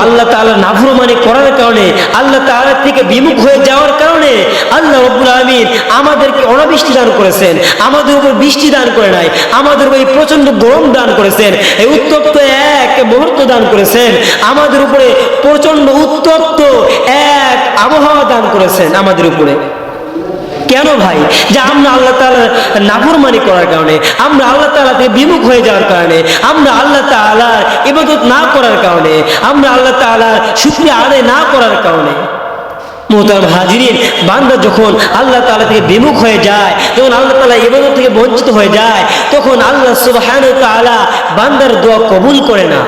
আল্লাহ তাআলা নাফরমানি করার কারণে, আল্লাহ তাআলা থেকে বিমুখ হয়ে যাওয়ার কারণে আল্লাহ রাব্বুল আলামিন আমাদেরকে অনাবৃষ্টি দান করেছেন, আমাদের উপর বৃষ্টি দান করে নাই, আমাদের উপর এই প্রচন্ড গরম দান করেছেন, এই উত্তপ্ত এক মুহূর্ত দান করেছেন, আমাদের উপরে প্রচন্ড উত্তপ্ত এক আবহাওয়া দান করেছেন আমাদের উপরে। কেন ভাই? যে আমরা আল্লাহ তাআলার নাফরমানি করার কারণে, আমরা আল্লাহ তাআলা থেকে বিমুখ হয়ে যাওয়ার কারণে, আমরা আল্লাহ তাআলার ইবাদত না করার কারণে, আমরা আল্লাহ তাআলার শুকরিয়া আদায় না করার কারণে। মুহতারাম হাজিরিন, বান্দা যখন আল্লাহ তাআলা থেকে বিমুখ হয়ে যায়, যখন আল্লাহ তাআলা ইবাদত থেকে বঞ্চিত হয়ে যায়, তখন আল্লাহ সুবহানাহু ওয়া তাআলা বান্দার দোয়া কবুল করে না।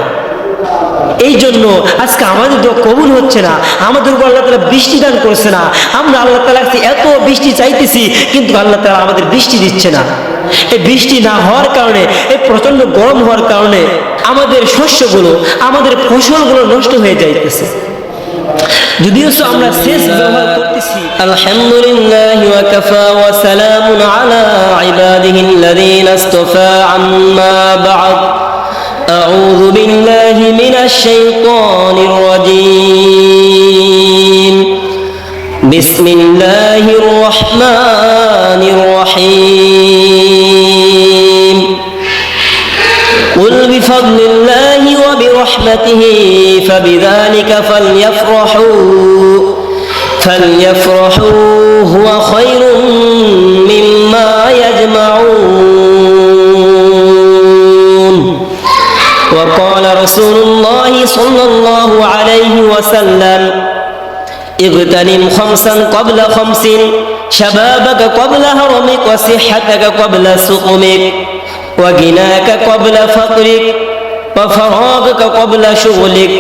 এই জন্য আজকে আমাদের দোয়া কবুল হচ্ছে না, আমাদের উপর আল্লাহ তাআলা বৃষ্টি দান করছে না। আমরা আল্লাহ তাআলার কাছে এত বৃষ্টি চাইতেছি, কিন্তু আল্লাহ তাআলা আমাদের বৃষ্টি দিচ্ছে না। এই বৃষ্টি না হওয়ার কারণে, এই প্রচন্ড গরম হওয়ার কারণে আমাদের শস্যগুলো, আমাদের ফসলগুলো নষ্ট হয়ে যাইতেছে। যদিও আমরা শেষ ব্যবহার করতেছি। আলহামদুলিল্লাহ ওয়া কাফা ওয়া সালামুন আলা ইবাদিহিল্লাযীনা ইসতাফা আম্মা বা'দ। أعوذ بالله من الشيطان الرجيم. بسم الله الرحمن الرحيم. قل بفضل الله وبرحمته فبذلك فليفرحوا هو خير مما يجمعون. وقال رسول الله صلى الله عليه وسلم اغتنم خمسا قبل خمس شبابك قبل هرمك وصحتك قبل سقمك وغناك قبل فقرك وفراغك قبل شغلك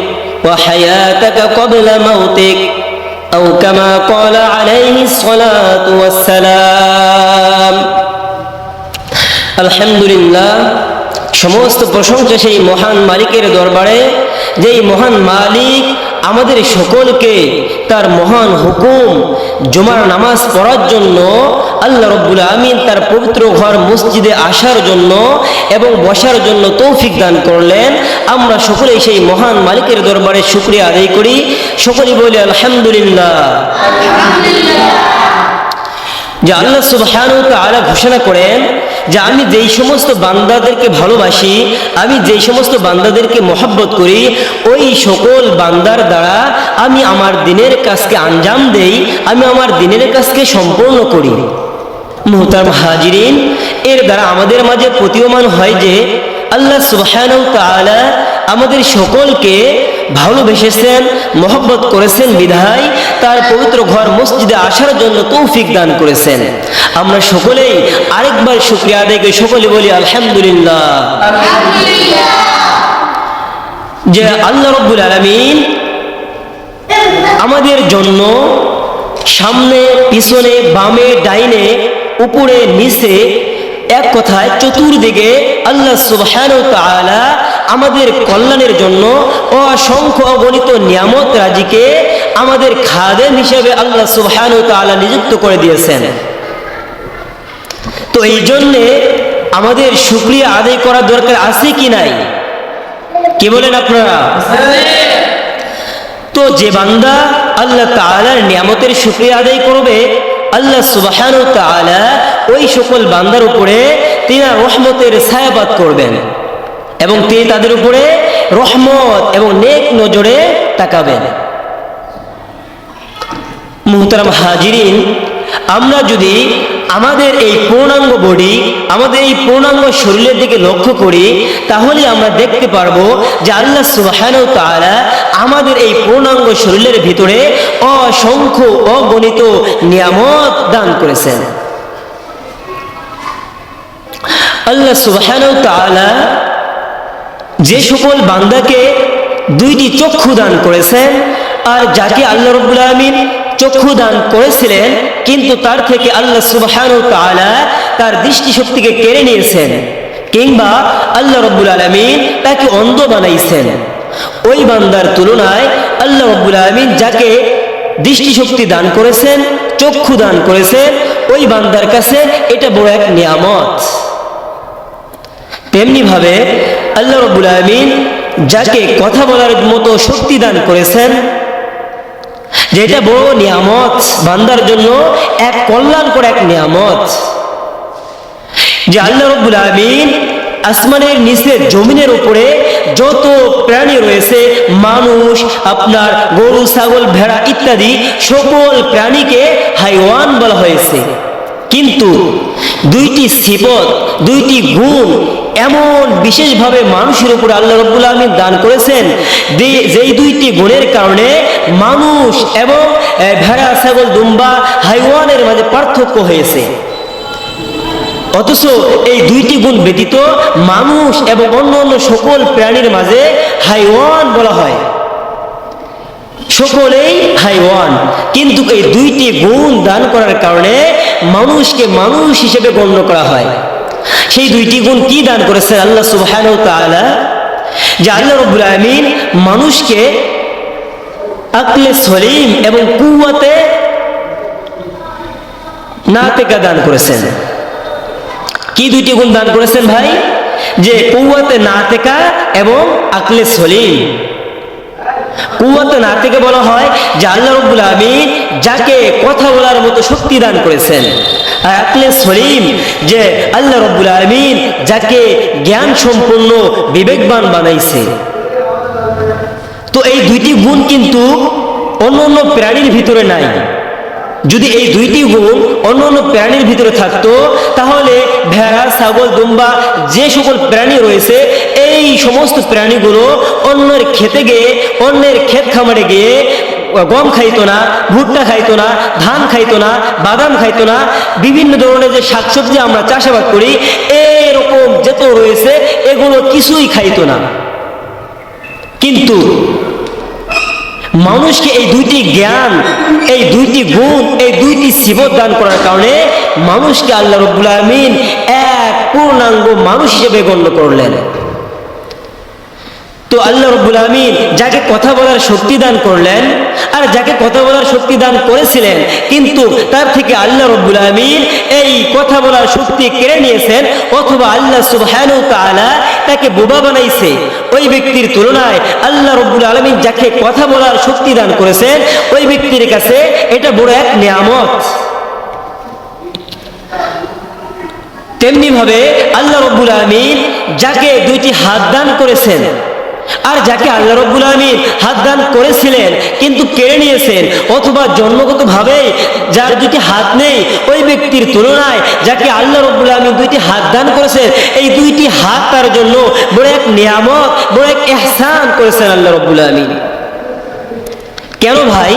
وحياتك قبل موتك أو كما قال عليه الصلاة والسلام. الحمد لله. সমস্ত প্রশংসা সেই মহান মালিকের দরবারে, যেই মহান মালিক আমাদের সকলকে তার মহান হুকুম জুমার নামাজ পড়ার জন্য, আল্লাহ রাব্বুল আমিন তার পবিত্র ঘর মসজিদে আসার জন্য এবং বসার জন্য তৌফিক দান করলেন। আমরা সকলেই সেই মহান মালিকের দরবারে শুকরিয়া আদায় করি। সকলেই বলি আলহামদুলিল্লাহ। যে আল্লাহ সুবহানাহু ওয়া তাআলা ঘোষণা করেন যে আমি যেই সমস্ত বান্দাদেরকে ভালোবাসি, আমি যেই সমস্ত বান্দাদেরকে মহব্বত করি, ওই সকল বান্দার দ্বারা আমি আমার দিনের কাজকে আঞ্জাম দেই, আমি আমার দিনের কাজকে সম্পূর্ণ করি। মুহতারাম হাজিরিন, এর দ্বারা আমাদের মাঝে প্রতীয়মান হয় যে আল্লাহ সুবহানাহু ওয়া তাআলা আমাদের সকলকে ভালোবেসেছেন, মহব্বত করেছেন বিধায় তার পবিত্র ঘর মসজিদে আসার জন্য তৌফিক দান করেছেন। আমরা সকলেই আরেকবার শুকরিয়া আদায় করে সকলে বলি আলহামদুলিল্লাহ। যে আল্লাহ রাব্বুল আলামিন আমাদের জন্য সামনে, পিছনে, বামে, ডাইনে, উপরে, নিচে, এক কথায় চতুর্দিকে আল্লাহ সুবহানাহু ওয়া তাআলা আমাদের কল্যাণের জন্য অসংখ্য অগণিত নিয়ামত রাজিকে আমাদের খাদেম হিসেবে আল্লাহ সুবহানাহু ওয়া তাআলা নিযুক্ত করে দিয়েছেন। তো এই জন্যে আমাদের শুকরিয়া আদায় করার দরকার আছে কি নাই? কি বলেন আপনারা? তো যে বান্দা আল্লাহ তাআলার নিয়ামতের শুকরিয়া আদায় করবে, আল্লাহ সুবহানাহু ওয়া তাআলা ওই সকল বান্দার উপরে তিনি রহমতের ছায়াপাত করবেন এবং তিনি তাদের উপরে রহমত এবং নেক নজরে তাকাবেন। মুহতারাম হাজিরিন, আমরা যদি আমাদের এই পূর্ণাঙ্গ বডি, আমাদের এই পূর্ণাঙ্গ শরীরের দিকে লক্ষ্য করি, তাহলে আমরা দেখতে পারবো যে আল্লাহ সুবহানাহু ওয়া তাআলা আমাদের এই পূর্ণাঙ্গ শরীরের ভিতরে অসংখ্য অগণিত নিয়ামত দান করেছেন। আল্লাহ সুবহানাহু ওয়া তাআলা যে সকল বান্দাকে দুইটি চক্ষু দান করেছেন, আর যাকে আল্লাহ রাব্বুল আলামিন চক্ষু দান করেছিলেন কিন্তু তার থেকে আল্লাহ সুবহানাহু ওয়া তাআলা তার দৃষ্টিশক্তিকে কেড়ে নিয়েছেন, কিংবা আল্লাহ রাব্বুল আলামিন তাকে অন্ধ বানাইছেন, ওই বান্দার তুলনায় আল্লাহ রাব্বুল আলামিন যাকে দৃষ্টিশক্তি দান করেছেন, চক্ষু দান করেছেন, ওই বান্দার কাছে এটা বড় এক নিয়ামত। তেমনি ভাবে আল্লাহ রাব্বুল আলামিন যাকে কথা বলার মতো শক্তি দান করেছেন, যেটা বড় নিয়ামত, বান্দার জন্য এক কল্যাণকর এক নিয়ামত, যে আল্লাহ রাব্বুল আলামিন আসমানের নিচে জমিনের উপরে যত প্রাণী রয়েছে, মানুষ, আপনার গরু, ছাগল, ভেড়া ইত্যাদি সকল প্রাণীকে হাইওয়ান বলা হয়েছে। কিন্তু দুইটি সিফত, দুইটি গুণ এমন বিশেষভাবে মানুষের উপরে আল্লাহ রাব্বুল আলামিন দান করেছেন, যেই দুইটি গুণের কারণে মানুষ এবং ভেড়া, ছাগল, দুম্বা, হাইওয়ানের মাঝে পার্থক্য হয়েছে। অথচ এই দুইটি গুণ ব্যতীত মানুষ এবং অন্য অন্য সকল প্রাণীর মাঝে হাইওয়ান বলা হয়, সকলেই হাইওয়ান। কিন্তু এই দুইটি গুণ দান করার কারণে মানুষকে মানুষ হিসেবে গণ্য করা হয়। সেই দুইটি গুণ কি দান করেছেন আল্লাহ সুবহানাহু ওয়া তাআলা? যে আল্লাহ রাব্বুল আলামিন মানুষকে আকলে সলিম এবং কুওয়াতে নাতিকা দান করেছেন। কি দুইটি গুণ দান করেছেন ভাই? যে কুওয়াতে নাতিকা এবং আকলে সলিম। কুওয়াতে নাতিকা বলা হয় যে আল্লাহ রাব্বুল আলামিন যাকে কথা বলার মতো শক্তি দান করেছেন, আর আকলে সলিম যে আল্লাহ রাব্বুল আলামিন যাকে জ্ঞান সম্পন্ন বিবেকবান বানাইছে। তো এই দুইটি গুণ কিন্তু অন্য অন্য প্রাণীর ভিতরে নাই। যদি এই দুইটি গুণ অন্য অন্য প্রাণীর ভিতরে থাকতো, তাহলে ভেড়া, ছাগল, দুম্বা যে সকল প্রাণী রয়েছে, এই সমস্ত প্রাণীগুলো অন্যের খেতে গিয়ে, অন্যের ক্ষেত খামারে গিয়ে গম খাইতো না, ভুট্টা খাইতো না, ধান খাইতো না, বাদাম খাইতো না, বিভিন্ন ধরনের যে শাকসবজি আমরা চাষাবাদ করি এরকম যত রয়েছে এগুলো কিছুই খাইতো না। কিন্তু মানুষকে এই দুইটি জ্ঞান, এই দুইটি গুণ, এই দুইটি সিফত দান করার কারণে মানুষকে আল্লাহ রাব্বুল আলামিন এক পূর্ণাঙ্গ মানুষ হিসেবে গণ্য করলেন। তো আল্লাহ রাব্বুল আলামিন যাকে কথা বলার শক্তি দান করলেন, আর যাকে কথা বলার শক্তি দান করেছিলেন কিন্তু তার থেকে আল্লাহ রাব্বুল আলামিন এই কথা বলার শক্তি কেড়ে নিয়েছেন, অথবা আল্লাহ সুবহানাহু ওয়া তাআলা তাকে বোবা বানাইছে, ওই ব্যক্তির তুলনায় আল্লাহ রাব্বুল আলামিন যাকে কথা বলার শক্তি দান করেছেন ওই ব্যক্তির কাছে এটা বড় এক নিয়ামত। তেমনি ভাবে আল্লাহ রাব্বুল আলামিন যাকে দুইটি হাত দান করেছেন, আর যাকে আল্লাহ রাব্বুল আলামিন হাত দান করেছিলেন কিন্তু কেড়ে নিয়েছেন, অথবা জন্মগতভাবে যার দুইটি হাত নেই ওই ব্যক্তির তুলনায় যাকে আল্লাহ রাব্বুল আলামিন দুইটি হাত দান করেছেন, এই দুইটি হাত তার জন্য বড় এক নিয়ামত, বড় এক ইহসান করেছেন আল্লাহ রাব্বুল আলামিন। কেন ভাই?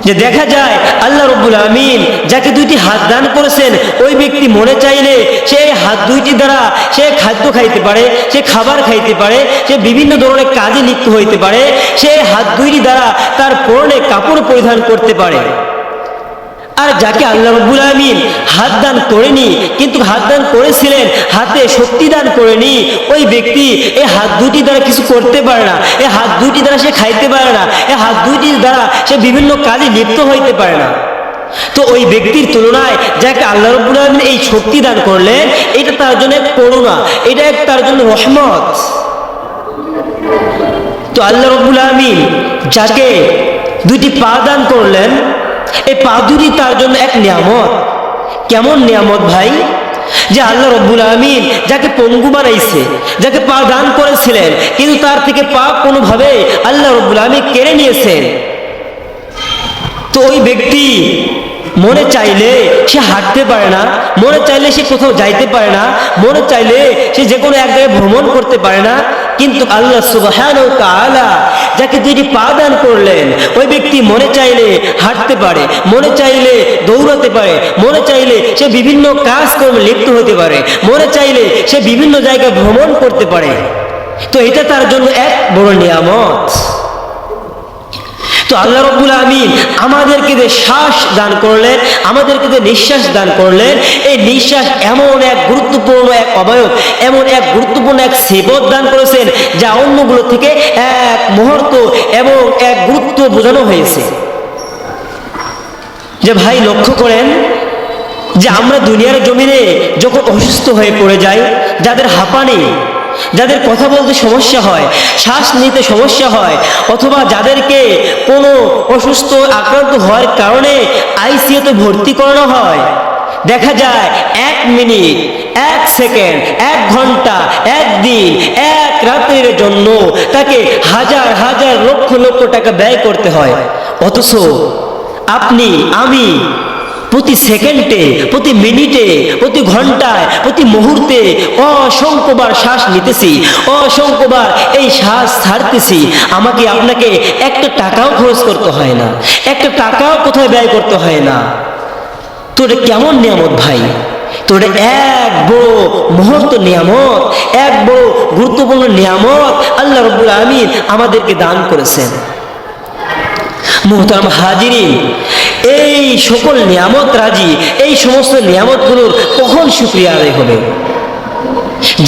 যে দেখা যায় আল্লাহ রাব্বুল আলামিন যাকে দুইটি হাত দান করেছেন ওই ব্যক্তি মনে চাইলে সে হাত দুইটি দ্বারা সে খাদ্য খাইতে পারে, সে খাবার খাইতে পারে, সে বিভিন্ন ধরনের কাজে লিপ্ত হইতে পারে, সে হাত দুইটি দ্বারা তার পরনে কাপড় পরিধান করতে পারে। আর যাকে আল্লাহ রাব্বুল আলামিন হাত দান করেনি কিন্তু হাত দান করেছিলেন, হাতে শক্তি দান করেনি, ওই ব্যক্তি এই হাত দুইটি দ্বারা কিছু করতে পারে না, এই হাত দুইটি দ্বারা সে খাইতে পারে না, এই হাত দুইটি দ্বারা সে বিভিন্ন কাজে লিপ্ত হইতে পারে না। তো ওই ব্যক্তির তুলনায় যাকে আল্লাহ রাব্বুল আলামিন এই শক্তি দান করলেন, এটা তার জন্য এক করুণা, এটা এক তার জন্য রহমত। তো আল্লাহ রাব্বুল আলামিন যাকে দুইটি পা দান করলেন, এই পা দুটি তার জন্য এক নিয়ামত। কেমন নিয়ামত ভাই? যে আল্লাহ রাব্বুল আলামিন যাকে পঙ্গু বানাইছে, যাকে পা দান করেছিলেন কিন্তু তার থেকে পা কোনোভাবে আল্লাহ রাব্বুল আলামিন কেড়ে নিয়েছেন। তো ওই ব্যক্তি মনে চাইলে সে হাঁটতে পারে না, মনে চাইলে সে কোথাও যাইতে পারে না, মনে চাইলে সে যে কোনো এক জায়গায় ভ্রমণ করতে পারে না, কিন্তু আল্লাহ সুবহানাহু ওয়া তাআলা যাকে দুইটি পা দান করলেন ওই ব্যক্তি মনে চাইলে হাঁটতে পারে, মনে চাইলে দৌড়াতে পারে, মনে চাইলে সে বিভিন্ন কাজকর্মে লিপ্ত হতে পারে, মনে চাইলে সে বিভিন্ন জায়গায় ভ্রমণ করতে পারে। তো এটা তার জন্য এক বড় নিয়ামত। তো আল্লাহ রাব্বুল আলামিন আমাদেরকে যে শ্বাস দান করলেন, আমাদেরকে যে নিঃশ্বাস দান করলেন, এই নিঃশ্বাস এমন এক গুরুত্বপূর্ণ এক অবয়ব, এমন এক গুরুত্বপূর্ণ এক সিফত দান করেছেন যা অন্যগুলো থেকে এক মুহূর্ত এবং এক গুরুত্ব বোঝানো হয়েছে। যে ভাই লক্ষ্য করেন যে আমরা দুনিয়ার জমিনে যখন অসুস্থ হয়ে পড়ে যাই, যাদের হাঁপানি, যাদের কথা বলতে সমস্যা হয়, শ্বাস নিতে সমস্যা হয়, অথবা যাদেরকে কোনো অসুস্থ আক্রান্ত হওয়ার কারণে আইসিইউতে ভর্তি করানো হয়, দেখা যায় 1 মিনিট, 1 সেকেন্ড, 1 ঘন্টা, 1 দিন, 1 রাতের জন্য তাকে হাজার হাজার লক্ষ লক্ষ টাকা ব্যয় করতে হয়। অথচ আপনি আমি প্রতি সেকেন্ডে, প্রতি মিনিটে, প্রতি ঘন্টায়, প্রতি মুহূর্তে অসংখ্যবার শ্বাস নিতেছি, অসংখ্যবার এই শ্বাস ছাড়তেছি। আমাকে আপনাকে একটা টাকাও খরচ করতে হয় না, একটা টাকাও কোথায় ব্যয় করতে হয় না। তো এটা কেমন নিয়ামত ভাই? তো এটা এক বড় মুহূর্ত নিয়ামত, এক বড় গুরুত্বপূর্ণ নিয়ামত আল্লাহ রাব্বুল আলামিন আমাদেরকে দান করেছেন। মুহতারাম হাজিরিন, এই সকল নিয়ামত রাজি, এই সমস্ত নিয়ামতগুলোর কখন শুকরিয়া আদায় হবে?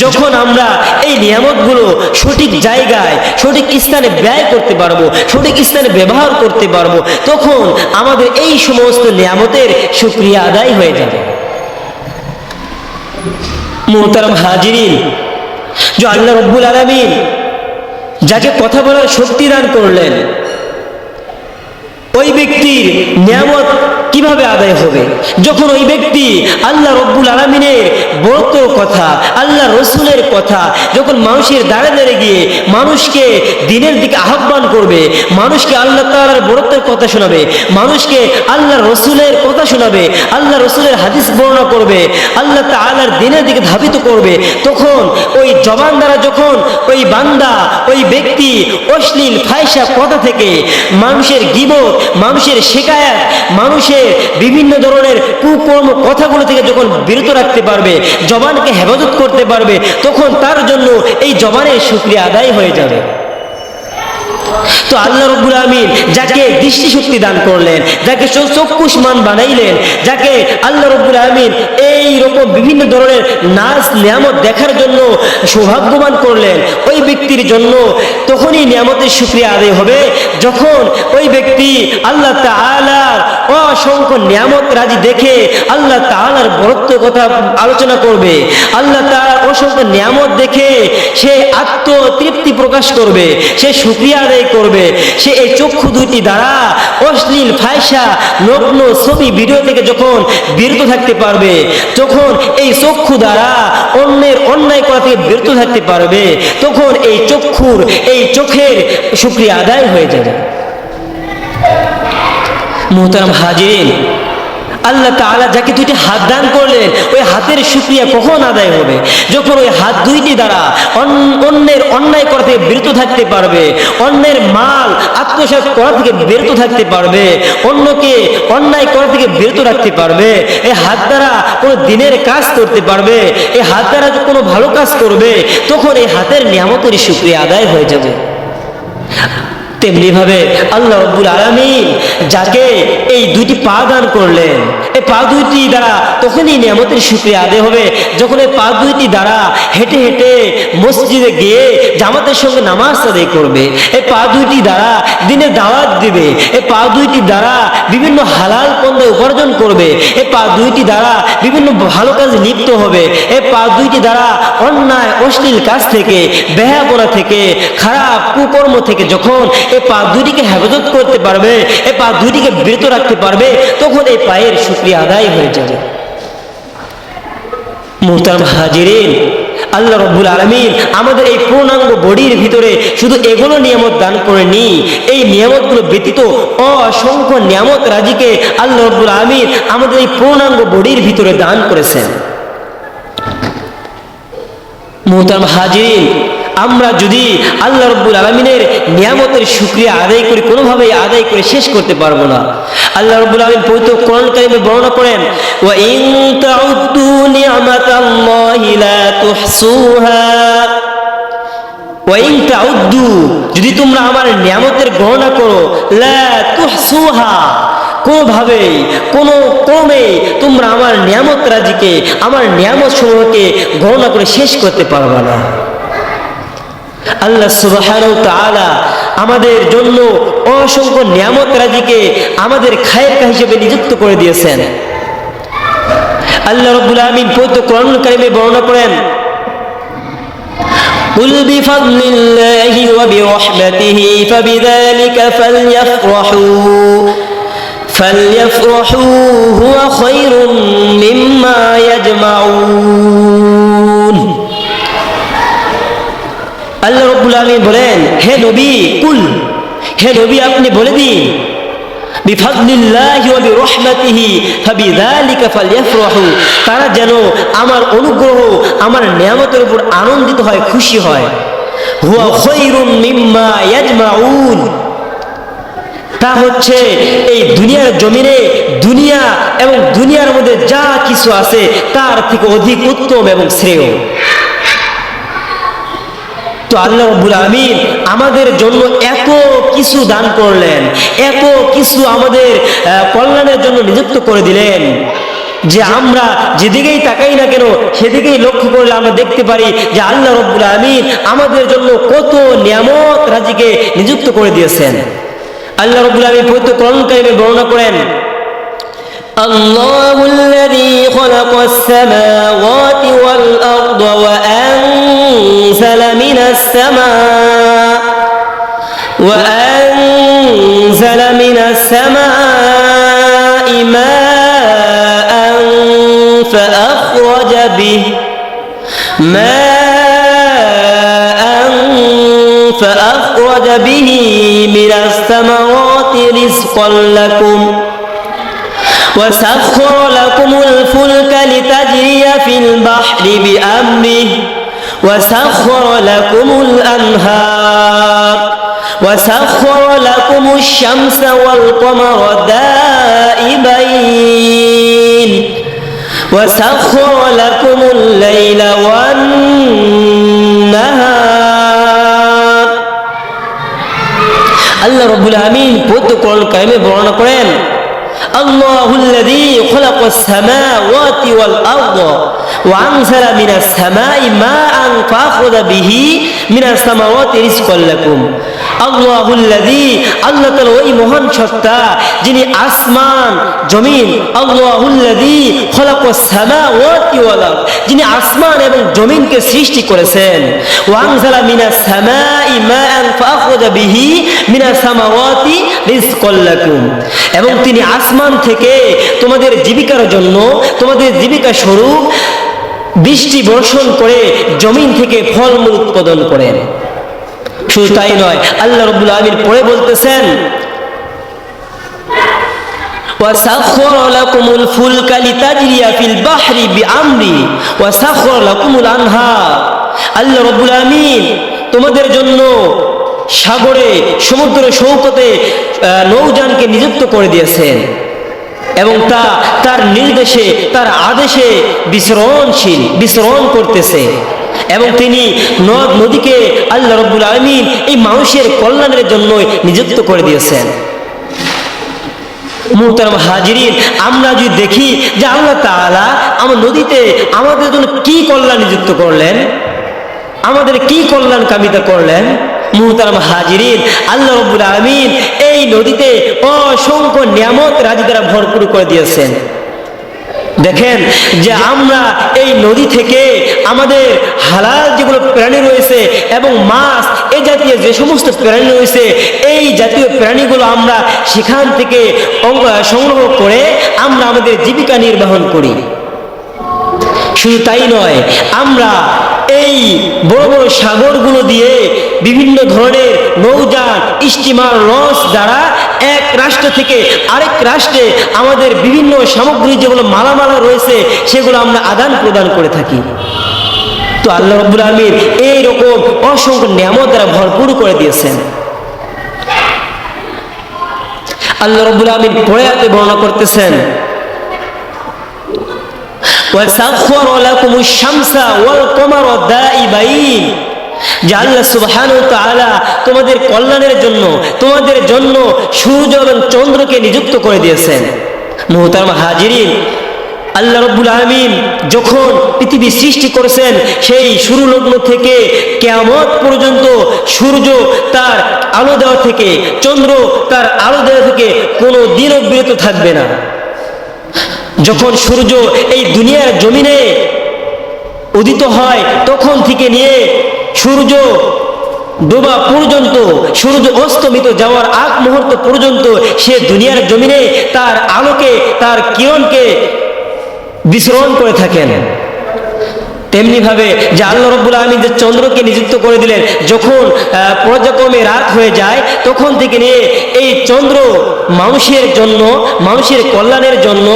যখন আমরা এই নিয়ামতগুলো সঠিক জায়গায়, সঠিক স্থানে ব্যয় করতে পারবো, সঠিক স্থানে ব্যবহার করতে পারবো, তখন আমাদের এই সমস্ত নিয়ামতের শুকরিয়া আদায় হয়ে যাবে। মুহতারাম হাজিরিন, যে আল্লাহ রাব্বুল আলামিন যাকে কথা বলার শক্তি দান করলেন, ওই ব্যক্তির নিয়ামত কিভাবে আদায় হবে? যখন ওই ব্যক্তি আল্লাহ রাব্বুল আলামিনের বড়ত্বর কথা, আল্লাহ রসুলের কথা যখন মানুষের দাঁড়ে দাঁড়িয়ে গিয়ে মানুষকে দিনের দিকে আহ্বান করবে, মানুষকে আল্লাহ তাআলার বড়ত্বের কথা শোনাবে, মানুষকে আল্লাহ রসুলের কথা শোনাবে, আল্লাহ রসুলের হাদিস বর্ণনা করবে, আল্লাহ তাআলার দিনের দিকে ধাবিত করবে, তখন ওই জবান দ্বারা যখন ওই বান্দা, ওই ব্যক্তি অশ্লীল ফাহিশা কথা থেকে, মানুষের গীবত, মানুষের শিকায়াত, মানুষের বিভিন্ন ধরনের কুকর্ম কথাগুলো থেকে যখন বিরত রাখতে পারবে, জবানকে হেফাজত করতে পারবে, তখন তার জন্য এই জবানের শুকরিয়া আদায় হয়ে যাবে। তো আল্লাহ রাব্বুল আলামিন যাকে দৃষ্টিশক্তি দান করলেন, যাকে চক্ষুষ্মান বানাইলেন, যাকে আল্লাহ রাব্বুল আলামিন এই রকম বিভিন্ন ধরনের নাজ নিয়ামত দেখার জন্য সৌভাগ্যবান করলেন, ওই ব্যক্তির জন্য তখনই নিয়ামতের শুকরিয়া আদায় হবে যখন ওই ব্যক্তি আল্লাহ তাআলার অসংখ্য নিয়ামত রাজি দেখে আল্লাহ তাআলার বড়ত্বের কথা আলোচনা করবে, আল্লাহ তাআলার অসংখ্য নিয়ামত দেখে সে আত্মতৃপ্তি প্রকাশ করবে, সে শুকরিয়া আদায় করবে। সে এই চক্ষু দুইটি দ্বারা অশ্লীল ফাহিশা নগ্ন ছবি ভিডিও থেকে যখন বিরত থাকতে পারবে, যখন এই চক্ষু দ্বারা অন্যের অন্যায় করা থেকে বিরত থাকতে পারবে, তখন এই চক্ষুর, এই চোখের শুকরিয়া আদায় হয়ে যাবে। মুহতারাম হাজিরিন, আল্লাহ তাআলা যাকে দুইটি হাত দান করলেন, ওই হাতের শুকরিয়া কখন আদায় হবে? যখন ওই হাত দুইটি দ্বারা অন্যের অন্যায় করা থেকে বিরত থাকতে পারবে, অন্যের মাল আত্মসাৎ করা থেকে বিরত থাকতে পারবে, অন্যকে অন্যায় করা থেকে বিরত রাখতে পারবে, এই হাত দ্বারা কোনো দিনের কাজ করতে পারবে, এই হাত দ্বারা কোনো ভালো কাজ করবে, তখন এই হাতের নিয়ামতের শুকরিয়া আদায় হয়ে যাবে। তেমনি ভাবে আল্লাহ রাব্বুল আলামিন যাকে এই দুইটি পা দান করলেন, এই পা দুইটি দ্বারা তখনই নিয়ামতের শুকরিয়া আদায় হবে যখন এই পা দুইটি দ্বারা হেঁটে হেঁটে মসজিদে গিয়ে জামাতের সঙ্গে নামাজ আদায় করবে, এই পা দুইটি দ্বারা দিনের দাওয়াত দিবে, এই পা দুইটি দ্বারা বিভিন্ন হালাল পন্থা উপার্জন করবে, এই পা দুইটি দ্বারা বিভিন্ন ভালো কাজে লিপ্ত হবে, এই পা দুইটি দ্বারা অন্যায় অশ্লীল কাজ থেকে, বেহায়াপনা থেকে, খারাপ কুকর্ম থেকে যখন এই পা দুইটিকে হেফাজত করতে পারবে, এই পা দুইটিকে বিরত রাখতে পারবে, তখন এই পায়ের শুকরিয়া আদায় হয়ে যাবে। মুহতারাম হাজিরিন, আল্লাহ রাব্বুল আলামিন আমাদের এই পূর্ণাঙ্গ বডির ভিতরে শুধু এগুলো নিয়ামত দান করেনি, এই নিয়ামতগুলো ব্যতীত অসংখ্য নিয়ামত রাজিকে আল্লাহ রাব্বুল আলামিন আমাদের এই পূর্ণাঙ্গ বডির ভিতরে দান করেছেন। মুহতারাম হাজিরিন, আমরা যদি আল্লাহ রাব্বুল আলামিনের নিয়ামতের শুকরিয়া আদায় করি, কোনোভাবেই আদায় করে শেষ করতে পারবো না। আল্লাহ রাব্বুল আলামিন পবিত্র কোরআন কারীমে বর্ণনা করেন, ওয়া ইন তাউদ্দু নি'মাতাল্লাহি লা তুহসুহা, ওয়া ইন তাউদ্দু, যদি তোমরা আমার নিয়ামতের গণনা করো, লা তুহসুহা, কোনোভাবেই কোনো ক্রমে তোমরা আমার নিয়ামত রাজিকে, আমার নিয়ামত সমূহকে গণনা করে শেষ করতে পারবে না। আল্লাহ সুবহানাহু ওয়া তাআলা আমাদের জন্য অসংখ্য নিয়ামত রাজিকে আমাদের খায়ের হিসেবে নিযুক্ত করে দিয়েছেন। আল্লাহ রাব্বুল আলামিন পবিত্র কোরআনুল কারীমে বর্ণনা করেন, قل بفضل الله وبرحمته فبذلك فليفرحوا هو خير مما يجمعون আল্লাহ রাব্বুল আলামিন বলেন, হে নবী, কুল, হে নবী আপনি বলে দিন, বিফাদলিল্লাহি ওয়া বিরহমাতিহি ফাবিযালিকা ফালইফরাহু, তারা যেন আমার অনুগ্রহ, আমার নিয়ামতের উপর আনন্দিত হয়, খুশি হয়। হুয়া খায়রুম মিম্মা ইয়াজমাউন, তা হচ্ছে এই দুনিয়ার জমিনে দুনিয়া এবং দুনিয়ার মধ্যে যা কিছু আছে তার থেকে অধিক উত্তম এবং শ্রেয়। তো আল্লাহ রাব্বুল আমিন আমাদের জন্য এত কিছু দান করলেন, এত কিছু আমাদের কল্যাণের জন্য নিযুক্ত করে দিলেন যে আমরা যেদিকেই তাকাই না কেন সেদিকেই লক্ষ্য করলে আমরা দেখতে পারি যে আল্লাহ রাব্বুল আমিন আমাদের জন্য কত নিয়ামত রাজিকে নিযুক্ত করে দিয়েছেন। আল্লাহ রাব্বুল আমিন পবিত্র কোরআন কারীমে বর্ণনা করেন, আল্লাহুল্লাযী খালাকাস সামাওয়াতি ওয়াল আরদা ওয়া আনজালা মিনাস সামাই মাআন فأخرج به من الثمرات رزقا لكم وسخر لكم الفلك لتجري في البحر بأمره وسخر لكم الأنهار وسخر لكم الشمس والقمر دائبين وسخر لكم الليل والنهار। আল্লাহ রাব্বুল আমিন পবিত্র কোরআন কারীমে বর্ণনা করেন, আল্লাহুল্লাযী খালাকাস সামাওয়াতি ওয়াল আরদা ওয়া আনজালা মিনাস সামাই মাআন ফাআখযাা বিহি মিনাস সামাওয়াতি রিজকাল লাকুম। আল্লাহুল্লাযী, আল্লাহ তাআলা ওই মহান সত্তা যিনি আসমান জমিন, আল্লাহুল্লাযী খালাকাস সামাওয়াতি ওয়াল আরদ, যিনি আসমান এবং জমিনকে সৃষ্টি করেছেন, ওয়া আনজালা মিনাস সামাই মাআন ফাআখযাা বিহি মিনাস সামাওয়াতি রিজকাল লাকুম, এবং তিনি আসমান থেকে তোমাদের জীবিকার জন্য, তোমাদের জীবিকা স্বরূপ বৃষ্টি বর্ষণ করে জমিন থেকে ফলমূল উৎপাদন করেন। শুধু তাই নয়, আল্লাহ রাব্বুল আমিন পরে বলতেছেন, وَسَخَّرَ لَكُمُ الْفُلْكَ لِتَجْرِيَ فِي الْبَحْرِ بِأَمْرِهِ وَسَخَّرَ لَكُمُ الْأَنْهَارَ। আল্লাহ রাব্বুল আমিন তোমাদের জন্য সাগরে, সমুদ্র সৈকতে নৌযানকে নিযুক্ত করে দিয়েছেন এবং তার নির্দেশে, তার আদেশে বিচরণ করতেছে, এবং তিনি নদ নদীকে আল্লাহ রাব্বুল আমিন এই মানুষের কল্যাণের জন্য নিযুক্ত করে দিয়েছেন। মুহতারাম হাজিরিন, আমরা যদি দেখি যে আল্লাহ তাআলা আমার নদীতে আমাদের জন্য কি কল্যাণ নিযুক্ত করলেন, আমাদের কি কল্যাণ কামিতা করলেন। মুহতারাম হাজিরিন, আল্লাহ রাব্বুল আমিন এই নদীতে অসংখ্য নিয়ামত রাজি দ্বারা ভরপুর করে দিয়েছেন। দেখেন যে আমরা এই নদী থেকে আমাদের হালাল যেগুলো প্রাণী রয়েছে এবং মাছ, এই জাতীয় যে সমস্ত প্রাণী রয়েছে, এই জাতীয় প্রাণীগুলো আমরা সেখান থেকে সংগ্রহ করে আমরা আমাদের জীবিকা নির্বাহন করি। শুধু তাই নয়, আমরা এই বড় বড় সাগরগুলো দিয়ে বিভিন্ন ধরনের নৌযান, স্টিমার, লঞ্চ দ্বারা এক রাষ্ট্র থেকে আরেক রাষ্ট্রে আমাদের বিভিন্ন সামগ্রী যেগুলো মালামাল রয়েছে সেগুলো আমরা আদান প্রদান করে থাকি। তো আল্লাহ রাব্বুল আমিন এইরকম অসংখ্য নিয়ামত দ্বারা ভরপুর করে দিয়েছেন। আল্লাহ রাব্বুল আমিন পরে আয়াতে বর্ণনা করতেছেন, وَسَخَّرَ لَكُمُ الشَّمْسَ وَالْقَمَرَ دَائِبَيْنِ, যে আল্লাহ সুবহানাহু ওয়া তাআলা তোমাদের কল্যাণের জন্য, তোমাদের জন্য সূর্য এবং চন্দ্রকে নিযুক্ত করে দিয়েছেন। মুহতারাম হাজিরিন, আল্লাহ রাব্বুল আমিন যখন পৃথিবী সৃষ্টি করেছেন, সেই শুরু লগ্ন থেকে কিয়ামত পর্যন্ত সূর্য তার আলো দেওয়া থেকে, চন্দ্র তার আলো দেওয়া থেকে কোনো দিনও বিরত থাকবে না। যখন সূর্য এই দুনিয়ার জমিনে উদিত হয় তখন থেকে নিয়ে সূর্য ডোবা পর্যন্ত, সূর্য অস্তমিত যাওয়ার আগ মুহূর্ত পর্যন্ত সে দুনিয়ার জমিনে তার আলোকে, তার কিরণকে বিচরণ করে থাকেন। তেমনি ভাবে যে আল্লাহ রাব্বুল আলামিন যে চন্দ্রকে নিযুক্ত করে দিলেন, যখন পর্যায়ক্রমে রাত হয়ে যায় তখন থেকে নিয়ে এই চন্দ্র মানুষের জন্য, মানুষের কল্যাণের জন্য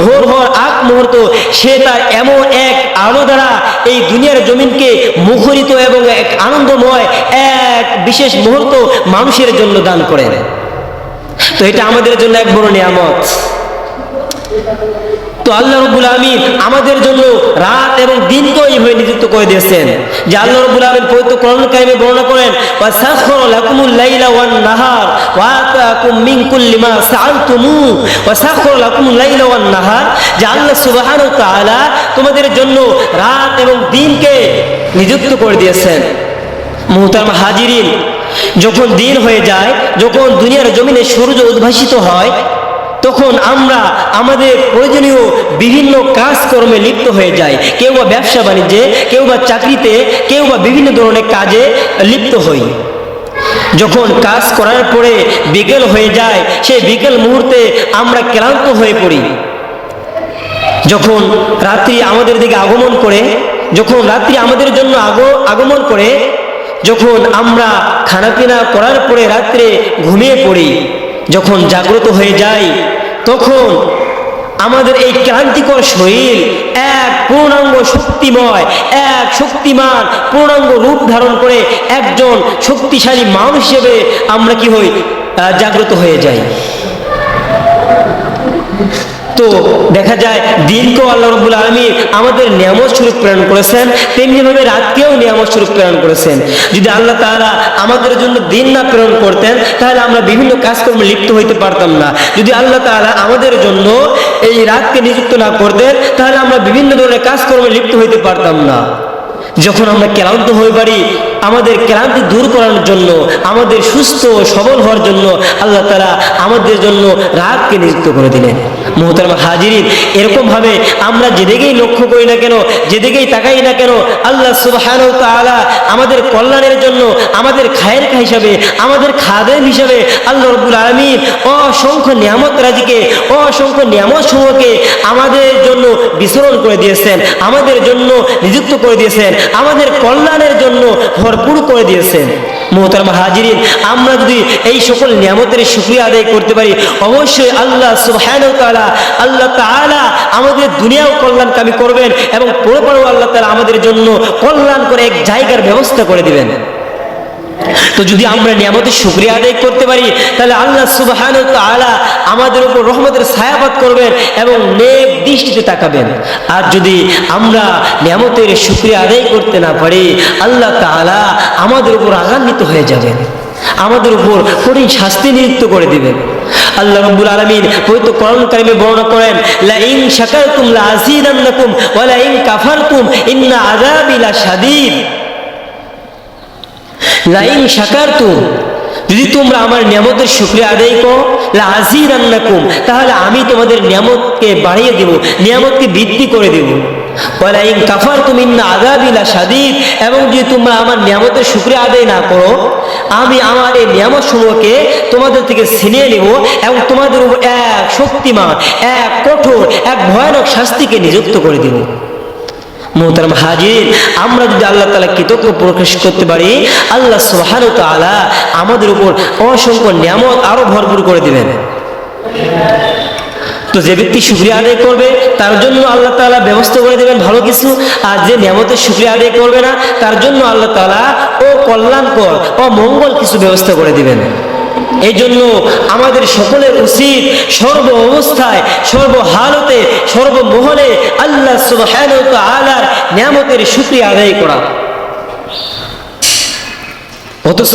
ভোর হওয়ার আগ মুহূর্ত সে তার এমন এক আলো দ্বারা এই দুনিয়ার জমিনকে মুখরিত এবং এক আনন্দময় এক বিশেষ মুহূর্ত মানুষের জন্য দান করেন। তো এটা আমাদের জন্য এক বড় নিয়ামত। তো আল্লাহ রাব্বুল আলামিন আমাদের জন্য রাত এবং দিনকে এইভাবে নিযুক্ত করে দিয়েছেন যে আল্লাহ রাব্বুল আলামিন পবিত্র কোরআন কারিমে বর্ণনা করেন, ওয়াসাখখারা লাকুমুল লাইলা ওয়ান নাহার ওয়া আতাকুম মিন কুল্লি মা সাআলতুমু, ওয়াসাখখারা লাকুমুল লাইলা ওয়ান নাহার, যে আল্লাহ সুবহানাহু ওয়া তাআলা তোমাদের জন্য রাত এবং দিনকে নিযুক্ত করে দিয়েছেন। মুহতারাম হাজিরিন, যখন দিন হয়ে যায়, যখন দুনিয়ার জমিনে সূর্য উদ্ভাসিত হয়, তখন আমরা আমাদের প্রয়োজনীয় বিভিন্ন কাজকর্মে লিপ্ত হয়ে যাই। কেউ বা ব্যবসা বাণিজ্যে, কেউ বা চাকরিতে, কেউ বা বিভিন্ন ধরনের কাজে লিপ্ত হই। যখন কাজ করার পরে বিকেল হয়ে যায়, সেই বিকেল মুহূর্তে আমরা ক্লান্ত হয়ে পড়ি। যখন রাত্রি আমাদের দিকে আগমন করে, যখন রাত্রি আমাদের জন্য আগমন করে, যখন আমরা খানাপিনা করার পরে রাত্রে ঘুমিয়ে পড়ি, যখন জাগ্রত হয়ে যাই, তখন আমাদের এই ক্লান্তিকর শরীর এক পূর্ণাঙ্গ শক্তিময়, এক শক্তিমান পূর্ণাঙ্গ রূপ ধারণ করে একজন শক্তিশালী মানুষ হিসেবে আমরা কি হই, জাগ্রত হয়ে যাই। তো দেখা যায় দিনকেও আল্লাহ রাব্বুল আলামিন আমাদের নিয়ামত স্বরূপ প্রেরণ করেছেন, তেমনিভাবে রাতকেও নিয়ামত স্বরূপ প্রেরণ করেছেন। যদি আল্লাহ তাআলা আমাদের জন্য দিন না প্রেরণ করতেন তাহলে আমরা বিভিন্ন কাজকর্মে লিপ্ত হইতে পারতাম না। যদি আল্লাহ তাআলা আমাদের জন্য এই রাতকে নিযুক্ত না করতেন তাহলে আমরা বিভিন্ন ধরনের কাজকর্মে লিপ্ত হইতে পারতাম না। যখন আমরা ক্লান্ত হয়ে পারি, আমাদের ক্লান্তি দূর করার জন্য, আমাদের সুস্থ সবল হওয়ার জন্য আল্লাহ তাআলা আমাদের জন্য রাতকে নিযুক্ত করে দিলেন। মুহতারাম হাজিরিন, এরকম ভাবে আমরা যেদিকেই লক্ষ্য করি না কেন, যেদিকেই তাকাই না কেন, আল্লাহ সুবহানাহু ওয়া তাআলা আমাদের কল্যাণের জন্য, আমাদের খায়ের হিসাবে, আমাদের খাদেম হিসাবে আল্লাহ রাব্বুল আলামিন অসংখ্য নিয়ামত রাজিকে, অসংখ্য নিয়ামত সমূহকে আমাদের জন্য বিতরণ করে দিয়েছেন, আমাদের জন্য নিযুক্ত করে দিয়েছেন, আমাদের কল্যাণের জন্য ভরপুর করে দিয়েছেন। মুহতারাম হাজিরিন, আমরা যদি এই সকল নিয়ামতের শুকরিয়া আদায় করতে পারি, অবশ্যই আল্লাহ সুবহানাহু ওয়া তাআলা, আল্লাহ তাআলা আমাদের দুনিয়াও কল্যাণকামী করবেন এবং পরপারেও আল্লাহ তাআলা আমাদের জন্য কল্যাণ করে এক জায়গার ব্যবস্থা করে দিবেন। তো যদি আমরা নিয়ামতের শুকরিয়া আদায় করতে পারি তাহলে আল্লাহ সুবহানাহু ওয়া তাআলা আমাদের উপর রহমতের ছায়াপাত করবেন এবং নেক দৃষ্টিতে তাকাবেন। আর যদি আমরা নিয়ামতের শুকরিয়া আদায় করতে না পারি, আল্লাহ তাআলা আমাদের উপর রাগান্বিত হয়ে যাবেন, আমাদের উপর কঠিন শাস্তি নিযুক্ত করে দিবেন। আল্লাহ রাব্বুল আলামিন পবিত্র কোরআন কারিমে বর্ণনা করেন, লা ইন শাকারতুম লা আযীদান্নাকুম ওয়া লা ইন কাফারতুম ইন্না আযাবি লাশাদীদ। লা ইন শাকারতুম, যদি তোমরা আমার নিয়ামতের শুকরিয়া আদায় করো, লা আযীদান্নাকুম, তাহলে আমি তোমাদের নিয়ামতকে বাড়িয়ে দেব, নিয়ামতকে বৃদ্ধি করে দেব। ওয়া লা ইন কাফারতুম ইন্না আযাবি লাশাদীদ, এবং যদি তোমরা আমার নিয়ামতের শুকরিয়া আদায় না করো, আমি আমার এই নিয়ামত সমূহকে তোমাদের থেকে ছিনিয়ে নেব এবং তোমাদের উপর এক শক্তিমান, এক কঠোর, এক ভয়ানক শাস্তিকে নিযুক্ত করে দেব। মুহতারাম হাজির, আমরা যদি আল্লাহ তাআলা কৃতজ্ঞ প্রকাশ করতে পারি, আল্লাহ সুবহানাহু ওয়া তাআলা আমাদের উপর অসংখ্য নিয়ামত আরো ভরপুর করে দিবেন। তো যে ব্যক্তি শুকরিয়া আদায় করবে তার জন্য আল্লাহ তাআলা ব্যবস্থা করে দেবেন ভালো কিছু, আর যে নিয়ামতের শুকরিয়া আদায় করবে না তার জন্য আল্লাহ তাআলা কল্যাণকর মঙ্গল কিছু ব্যবস্থা করে দিবেন। এই জন্য আমাদের সকলের উচিত সর্ব অবস্থায়, সর্বহালতে, সর্বমহলে আল্লাহ সুবহানাহু ওয়া তাআলার নিয়ামতের শুকরিয়া আদায় করা। অথচ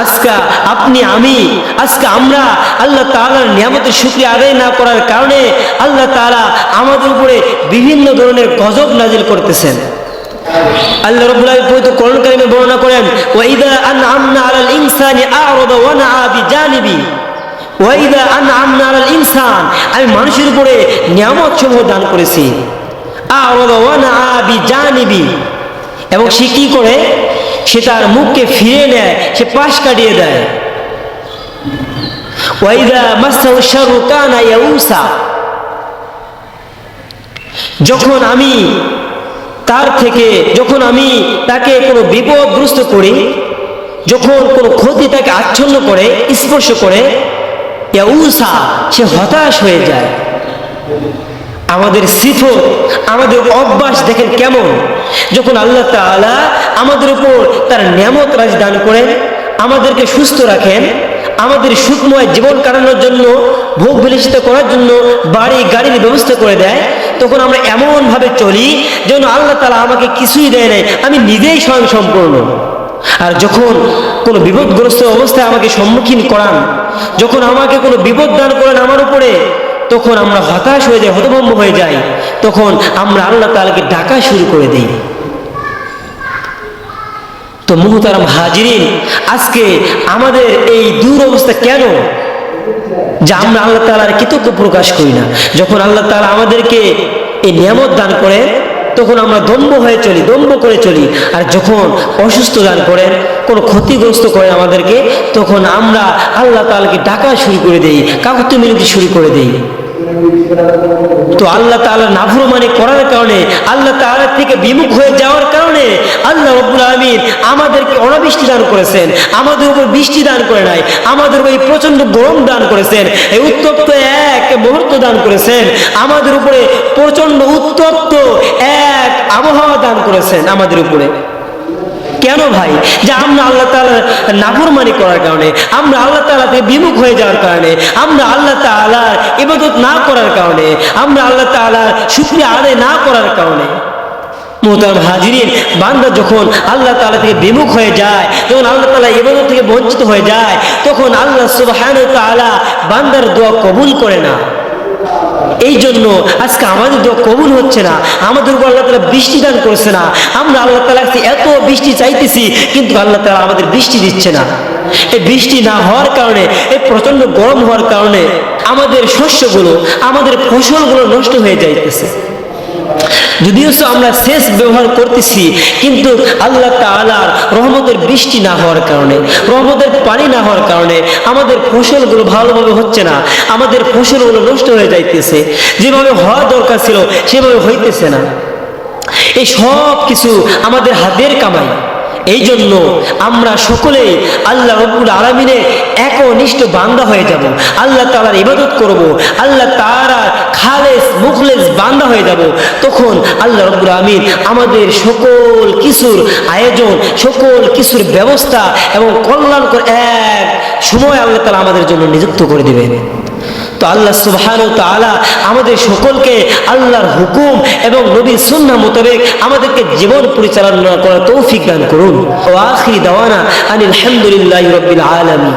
আজকে আপনি, আমি, আজকে আমরা আল্লাহ তাআলার নিয়ামতের শুকরিয়া আদায় না করার কারণে আল্লাহ তাআলা আমাদের উপরে বিভিন্ন ধরনের গজব নাজিল করতেছেন। আল্লাহ রাব্বুল আলামিন পবিত্র কোরআন কারিমে বর্ণনা করেন, ওয়া ইযা আনআমনা আলাল ইনসানি আ'রাদা ওয়া নাআ বিজানিবি, ওয়া ইযা আনআমনা আলাল ইনসান, আমি মানুষের উপরে নিয়ামত সমূহ দান করেছি, আ'রাদা ওয়া নাআ বিজানিবি, এবং সে কি করে, সে তার মুখকে ফিরে নেয়, সে পাশ কাটিয়ে দেয়। ওয়াইদা মাসাহু শাররু কানা ইয়াউসা, যখন আমি তাকে কোনো বিপদগ্রস্ত করি, যখন কোনো ক্ষতি তাকে আচ্ছন্ন করে, স্পর্শ করে, ইয়াউসা, সে হতাশ হয়ে যায়। আমাদের সিফত, আমাদের অভ্যাস দেখেন কেমন। যখন আল্লাহ তাআলা আমাদের উপর তার নিয়ামত রাজি দান করেন, আমাদেরকে সুস্থ রাখেন, আমাদের সুখময় জীবন কাটানোর জন্য, ভোগ বিলাসিতা করার জন্য বাড়ি গাড়ির ব্যবস্থা করে দেয়, তখন আমরা এমনভাবে চলি যেন আল্লাহ তাআলা আমাকে কিছুই দেয় নাই, আমি নিজেই স্বয়ংসম্পূর্ণ। আর যখন কোনো বিপদগ্রস্ত অবস্থায় আমাকে সম্মুখীন করান, যখন আমাকে কোনো বিপদ দান করেন আমার উপরে, তখন আমরা হতাশ হয়ে যাই, হতভম্ব হয়ে যাই। তখন আমরা আল্লাহ তাআলাকে ডাকা শুরু করে দিই। তো মুহতারাম হাজিরিন, আজকে আমাদের এই দুরবস্থা কেন যে আমরা আল্লাহ তাআলার কৃতজ্ঞ প্রকাশ করি না। যখন আল্লাহ তাআলা আমাদেরকে এই নিয়ামত দান করে, তখন আমরা দম্ভ করে চলি। আর যখন অসুস্থ দান করেন, কোনো ক্ষতিগ্রস্ত করেন আমাদেরকে, তখন আমরা আল্লাহ তাআলাকে ডাকা শুরু করে দেই, কাকুতি মিনতি শুরু করে দেই। তো আল্লাহ তাআলা নাফরমানি করার কারণে, আল্লাহ তাআলা থেকে বিমুখ হয়ে যাওয়ার কারণে আল্লাহ রাব্বুল আলামিন আমাদেরকে অনাবৃষ্টি দান করেছেন, আমাদের উপর বৃষ্টি দান করে নাই, আমাদের উপর এই প্রচন্ড গরম দান করেছেন, এই উত্তপ্ত এক মুহূর্ত দান করেছেন, আমাদের উপরে প্রচন্ড উত্তপ্ত এক আবহাওয়া দান করেছেন আমাদের উপরে। কেন ভাই? যে আমরা আল্লাহ তাআলার নাফরমানি করার কারণে, আমরা আল্লাহ তাআলা থেকে বিমুখ হয়ে যাওয়ার কারণে, আমরা আল্লাহ তাআলার ইবাদত না করার কারণে, আমরা আল্লাহ তাআলার শুকরিয়া আদায় না করার কারণে। মুহতারাম হাজিরিন, বান্দা যখন আল্লাহ তাআলা থেকে বিমুখ হয়ে যায়, যখন আল্লাহ তাআলা ইবাদত থেকে বঞ্চিত হয়ে যায়, তখন আল্লাহ সুবহানাহু ওয়া তাআলা বান্দার দোয়া কবুল করে না। এই জন্য আজকে আমাদের দোয়া কবুল হচ্ছে না, আমাদের উপর আল্লাহ তাআলা বৃষ্টি দান করছে না। আমরা আল্লাহ তাআলার কাছে এত বৃষ্টি চাইতেছি, কিন্তু আল্লাহ তাআলা আমাদের বৃষ্টি দিচ্ছে না। এই বৃষ্টি না হওয়ার কারণে, এই প্রচন্ড গরম হওয়ার কারণে আমাদের শস্যগুলো, আমাদের ফসলগুলো নষ্ট হয়ে যাইতেছে। যদিও আমরা সেচ ব্যবহার করতেছি, কিন্তু আল্লাহ তাআলার রহমতের বৃষ্টি না হওয়ার কারণে, রহমতের পানি না হওয়ার কারণে আমাদের ফসলগুলো ভালোভাবে হচ্ছে না, আমাদের ফসলগুলো নষ্ট হয়ে যাইতেছে। যেভাবে হওয়া দরকার ছিল সেভাবে হইতেছে না। এই সব কিছু আমাদের হাতের কামাই। এই জন্য আমরা সকলেই আল্লাহ রাব্বুল আলামিনের একনিষ্ঠ বান্দা হয়ে যাব, আল্লাহ তাআলার ইবাদত করব, আল্লাহ তাআলার খালেস মুখলেস বান্দা হয়ে যাব। তখন আল্লাহ রাব্বুল আলামিন আমাদের সকল কিছুর আয়োজন, সকল কিছুর ব্যবস্থা এবং কল্যাণকর এক সময় আল্লাহ তাআলা আমাদের জন্য নিযুক্ত করে দিবেন। তো আল্লাহ সুবহানাহু ওয়া তাআলা আমাদের সকলকে আল্লাহর হুকুম এবং নবীর সুন্নাহ মোতাবেক আমাদেরকে জীবন পরিচালনা করার তৌফিক দান করুন। ওয়া আখিরি দাওয়ানা আনিল হামদুলিল্লাহি রাব্বিল আলামিন।